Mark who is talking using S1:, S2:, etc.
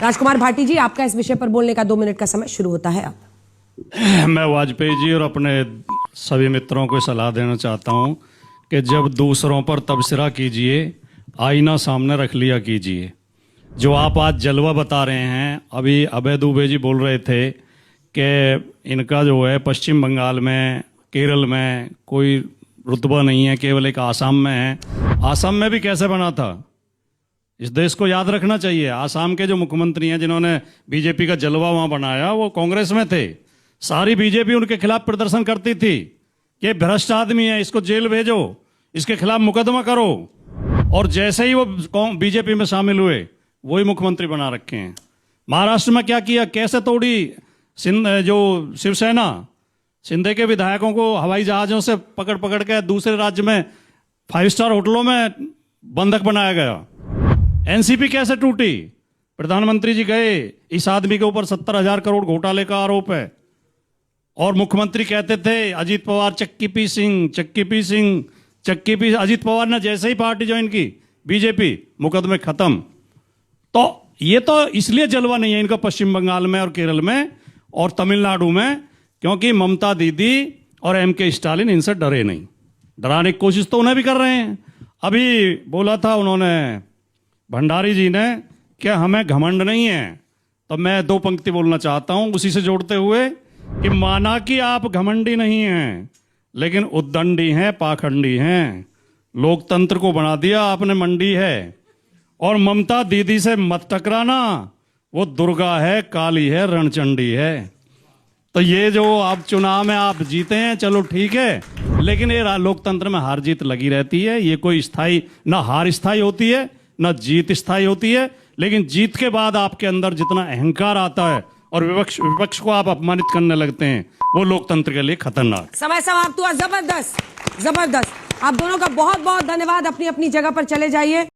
S1: राजकुमार भाटी जी, आपका इस विषय पर बोलने का 2 मिनट का समय शुरू होता है अब।
S2: मैं वाजपेयी जी और अपने सभी मित्रों को सलाह देना चाहता हूं कि जब दूसरों पर तबसरा कीजिए, आईना सामने रख लिया कीजिए। जो आप आज जलवा बता रहे हैं, अभी अभय दुबे जी बोल रहे थे कि इनका जो है पश्चिम बंगाल में, केरल में कोई रुतबा नहीं है, केवल एक आसाम में है। आसाम में भी कैसे बना था, इस देश को याद रखना चाहिए। आसाम के जो मुख्यमंत्री हैं जिन्होंने बीजेपी का जलवा वहाँ बनाया, वो कांग्रेस में थे। सारी बीजेपी उनके खिलाफ प्रदर्शन करती थी कि भ्रष्ट आदमी है, इसको जेल भेजो, इसके खिलाफ मुकदमा करो। और जैसे ही वो बीजेपी में शामिल हुए, वही मुख्यमंत्री बना रखे हैं। महाराष्ट्र में क्या किया, कैसे तोड़ी जो शिवसेना, शिंदे के विधायकों को हवाई जहाजों से पकड़ पकड़ के दूसरे राज्य में 5 स्टार होटलों में बंधक बनाया गया। एनसीपी कैसे टूटी, प्रधानमंत्री जी गए, इस आदमी के ऊपर 70,000 करोड़ घोटाले का आरोप है, और मुख्यमंत्री कहते थे अजीत पवार चक्की पी सिंह, चक्की पी सिंह, चक्की पी। अजीत पवार ने जैसे ही पार्टी ज्वाइन की, बीजेपी, मुकदमे खत्म। तो ये तो इसलिए जलवा नहीं है इनका पश्चिम बंगाल में और केरल में और तमिलनाडु में, क्योंकि ममता दीदी और एमके स्टालिन इनसे डरे नहीं। डराने की कोशिश तो उन्हें भी कर रहे हैं। अभी बोला था उन्होंने, भंडारी जी ने, कि हमें घमंड नहीं है। तो मैं 2 पंक्ति बोलना चाहता हूं उसी से जोड़ते हुए कि माना कि आप घमंडी नहीं हैं, लेकिन उद्दंडी हैं, पाखंडी हैं। लोकतंत्र को बना दिया आपने मंडी है। और ममता दीदी से मत टकराना, वो दुर्गा है, काली है, रणचंडी है। तो ये जो आप चुनाव में आप जीते हैं, चलो ठीक है, लेकिन ये लोकतंत्र में हार जीत लगी रहती है। ये कोई स्थायी, ना हार स्थायी होती है, ना जीत स्थायी होती है। लेकिन जीत के बाद आपके अंदर जितना अहंकार आता है और विपक्ष को आप अपमानित करने लगते हैं, वो लोकतंत्र के लिए खतरनाक।
S1: समय समाप्त हुआ। जबरदस्त, जबरदस्त। आप दोनों का बहुत बहुत धन्यवाद। अपनी अपनी जगह पर चले जाइए।